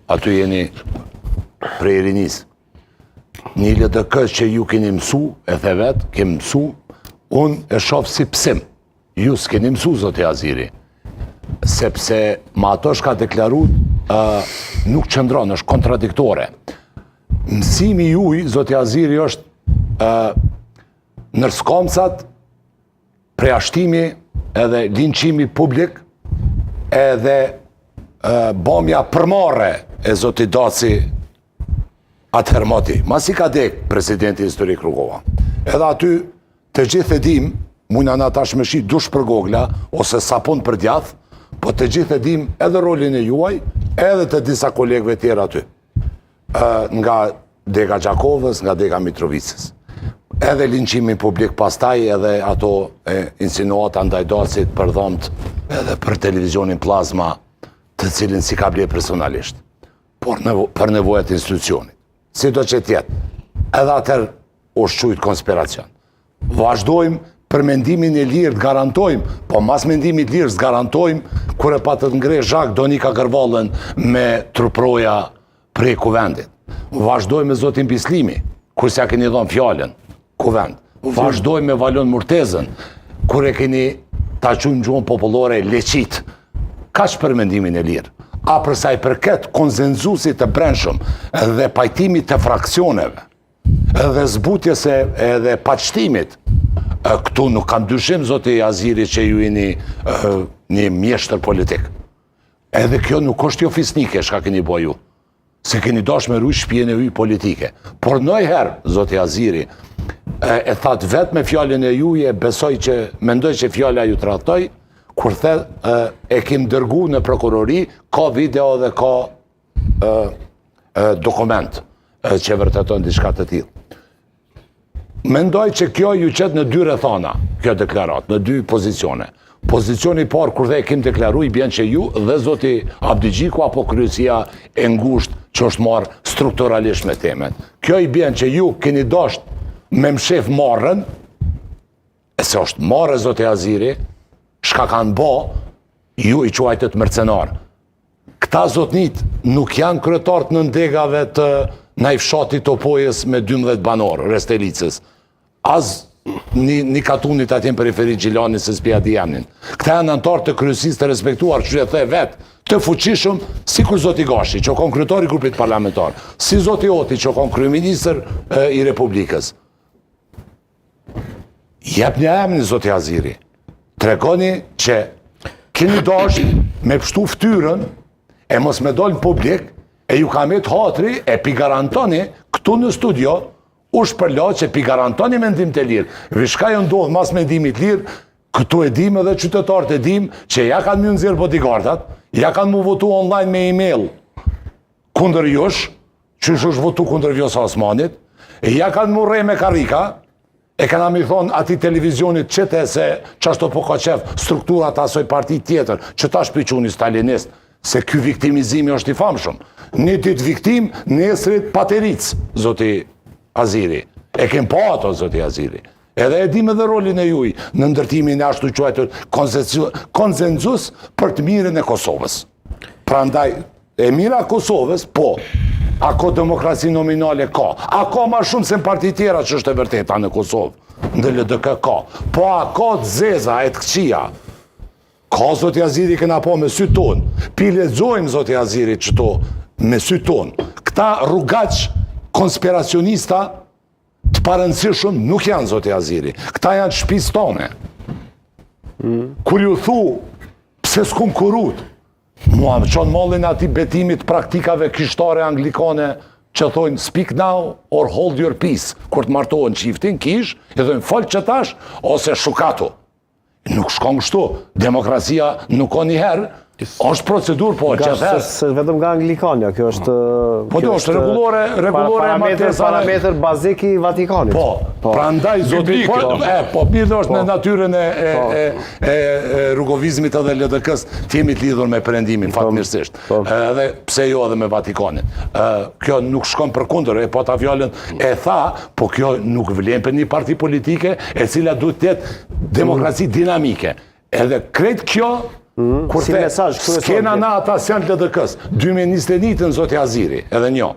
aty jeni prej rinis. Një LDK që ju keni mësu, e the vetë, kemi mësu, unë e shofë si pësim. Ju s'keni mësu, zote Aziri. Sepse ma ato shka deklaru nuk qëndron, është kontradiktore. Mësimi juj, zote Aziri, është nërskomcat, preashtimi edhe linqimi publik edhe bomja përmare e zoti Daci atëherë moti. Mas i ka dek presidenti historik Rugova. Edhe aty të gjithë e dim, mujna na tash me shi dush për gogla, ose sapun për djath, po të gjithë e dim edhe rolin e juaj, edhe të disa kolegëve tjera aty. Nga Dega Gjakovës, nga Dega Mitrovicës. Edhe linqimin publik pastaj, edhe ato insinuata ndaj Dacit për dhomët, edhe për televizionin plazma, të cilin si ka ble personalisht, por për nevojat institucionit. Si do që tjetë, edhe atër është qujtë konspiracion. Vazhdojmë për mendimin e lirë të garantojmë, po mas mendimit lirë të garantojmë, kure pa të ngre Zhak Donika Gërvallën me truproja prej kuvendit. Vazhdojmë me Zotin Bislimi, kur s'ja keni dhonë fjallën, kuvend. Vazhdojmë me Valon Murtezën, kur e keni ta qumë gjuhën popullore leqit. Ka që për mendimin e lirë? A përsa i përket konsenzusit të brendshëm dhe pajtimit të fraksioneve dhe zbutjes edhe paqëtimit, këtu nuk kam dyshim, zoti Aziri, që ju jeni një mjeshtër politik. Edhe kjo nuk është jo fisnike, shka keni bo ju. Se keni dash me rruj shpjene uj politike. Por nëjherë, zoti Aziri, e thatë vetë me fjallin e juje, besoj që, mendoj që fjalla ju tratoj, kur the e kim dërgu në prokurori, ka video dhe ka dokument që vërteton diçka të tillë. Mendoj që kjo ju qetë në dy rrethana, kjo deklarat, në dy pozicione. Pozicioni parë, kur dhe e kim deklaru, i bjen që ju dhe zoti Abdi Gjiku apo kryesia e ngusht që është marrë strukturalisht me temet. Kjo i bjen që ju keni dasht me mshef marrën, e se është marrë zoti Aziri, shka kanë bo, ju i quajtët mercenar. Këta zotnit nuk janë kryetarët në ndegave të najfshatit Topojës me 12 banorë, Restelicës. Az një katunit atjen periferi Gjilani se s'pja di jamnin. Këta janë antarë të kryesisë të respektuar, që e the vetë, të fuqishëm, si kur zoti Gashi, që konë kryetari grupit parlamentar, si zoti Oti, që konë kryeministër i Republikës. Jep një emni, zoti Aziri. Tregoni që keni dash me pështu ftyrën e mos me dollë në publik e ju kamet hatri e pi garantoni këtu në studio u shpërla që pi garantoni mendim të lirë. Vishka jo ndodhë mas mendimit lirë, këtu e dim edhe qytetarët e dim që ja kanë mjë nëzirë bodyguardat, ja kanë mu votu online me e-mail kundër jush, që është votu kundër Vjosa Osmanit, ja kanë mu rej me karika, e kanë mi thonë ati televizionit qëte se qashto po ka qef strukturat asoj parti tjetër, që ta shpiquni stalinist, se ky viktimizimi është i famshëm. Një dit viktim, nesrit pateric, zoti Aziri. E kem pa ato, zoti Aziri. Edhe e dim edhe rolin e juj në ndërtimin e ashtu quajtur konsenzus për të mirën e Kosovës. Prandaj, e mira Kosovës, po, ako demokraci nominale ka. Ako ma shumë se në parti tjera që është e vërteta në Kosovë, në LDK ka. Po ako të zeza, e të këqia. Ka zoti Aziri këna po me sy tonë. Pilezojmë zoti Aziri qëto me sy tonë. Këta rrugaq konspiracionista të parëndësishëm nuk janë zoti Aziri. Këta janë shpis tone. Kur ju thu, pse s'kum kurut, mua më qonë mollin ati betimit praktikave kishtare anglikane që thojnë speak now or hold your peace. Kur të martohen qiftin, kish, e thojnë folë që tash, ose shukato. Nuk shkon kështu. Demokracia nuk ka njëherë, është procedur, po që thërë. Se vetëm nga anglikania, kjo është... Po do është regulore parametr bazik i Vatikanit. Po, pra ndaj zoti, po mirë do është në natyrën e rrugovizmit edhe LDK-s, t'jemi t'lidhur me përendimin, fatmirësisht. Edhe pse jo edhe me Vatikanin. Kjo nuk shkon për kundër, po ta fjallën e tha, po kjo nuk vlen për një parti politike, e cila duhet të jetë demokraci dinamike. Edhe krejt kjo Si mesazh kryesor. Skena na ata janë LDK-s. 2021-ën zoti Aziri, edhe njo.